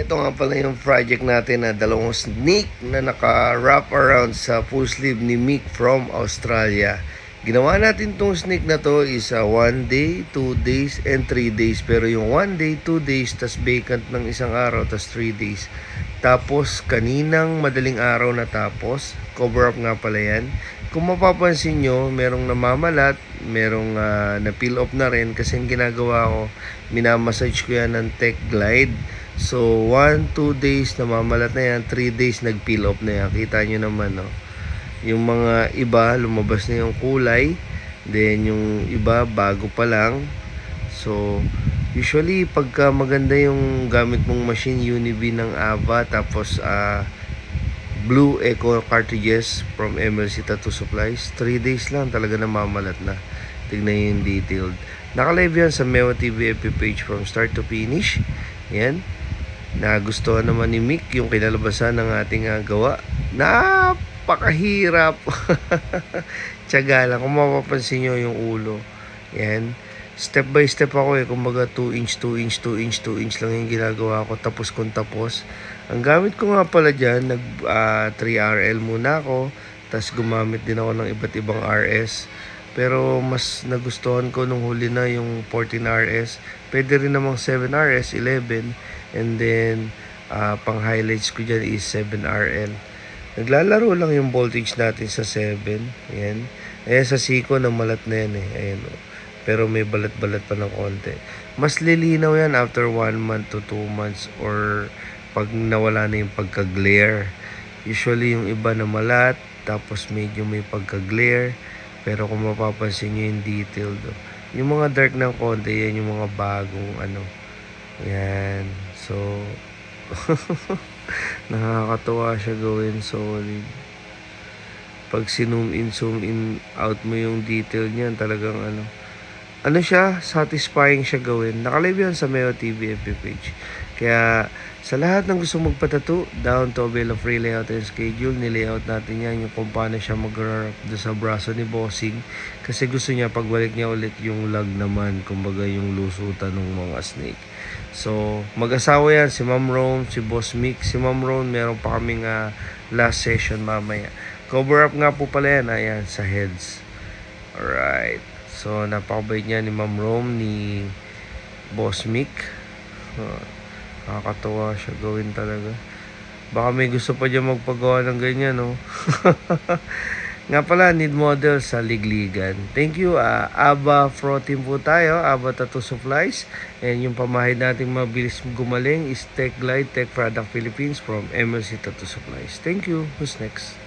Ito nga pala yung project natin na dalawang snake na naka-wrap around sa full sleeve ni Mick from Australia. Ginawa natin tong snake na to is 1 day, 2 days, and 3 days. Pero yung 1 day, 2 days, tas vacant ng isang araw, tas 3 days. Tapos kaninang madaling araw na tapos, cover up nga pala yan. Kung mapapansin nyo, merong namamalat, merong na-peel off na rin kasi yung ginagawa ko, minamassage ko yan ng Tech Glide. So, 1-2 days namamalat na yan, 3 days nag-peel off na yan. Kita nyo naman, no? Yung mga iba, lumabas na yung kulay. Then, yung iba, bago pa lang. So, usually, pagka maganda yung gamit mong machine, Unibi ng Ava, tapos, Blue Eco cartridges from MLC Tattoo Supplies, 3 days lang talaga namamalat na. Tignan yung detailed. Naka-live yan sa Mewa TV FB page from start to finish. Yan. Nagustuhan naman ni Mick yung kinalabasan ng ating gawa. Napakahirap. Tiyaga lang. Kung mapapansin nyo yung ulo. Yan. Step by step ako kumbaga 2 inch, 2 inch, 2 inch, 2 inch lang yung ginagawa ko. Tapos kung tapos. Ang gamit ko nga pala dyan, 3RL muna ako. Tapos gumamit din ako ng iba't ibang RS. Pero mas nagustuhan ko nung huli na yung 14RS. Pwede rin namang 7RS, 11. And then, pang highlights ko dyan is 7RL. Naglalaro lang yung voltage natin sa 7. Ayan. Ayan sa Siko na malat na yan Ayan. Pero may balat-balat pa ng konti. Mas lilinaw yan after 1 month to 2 months or pag nawala na yung pagka-glare. Usually yung iba na malat, tapos medyo may pagka-glare. Pero kung mapapansin nyo yung detail yung mga dark ng konti, yan yung mga bagong yan. So, nakakatuwa siya gawin solid. Pag zoom in out mo yung detail niyan, talagang siya, satisfying siya gawin. Nakalive yan sa Meo TV FB page. Kaya, sa lahat ng gusto magpatato, down to avail of free layout and schedule, nilayout natin yan yung kung paano siya mag-wrap sa braso ni Bossing. Kasi gusto niya, pagbalik niya ulit yung lag naman, kumbaga yung lusutan ng mga snake. So, mag-asawa yan, si Ma'am Rome, si Boss Mick. Si Ma'am Rome, meron pa kaming last session mamaya. Cover up nga po pala yan, ayan, sa heads. Alright. So, napakabait niya ni Ma'am Rome, ni Boss Mick. Nakakatawa siya gawin talaga. Baka may gusto pa dyan magpagawa ng ganyan, no? Nga pala, need model sa Ligligan. Thank you, Aba Pro Team po tayo, Aba Tattoo Supplies. And yung pamahid natin mabilis gumaling is Tech Glide, Tech Product Philippines from MLC Tattoo Supplies. Thank you. Who's next?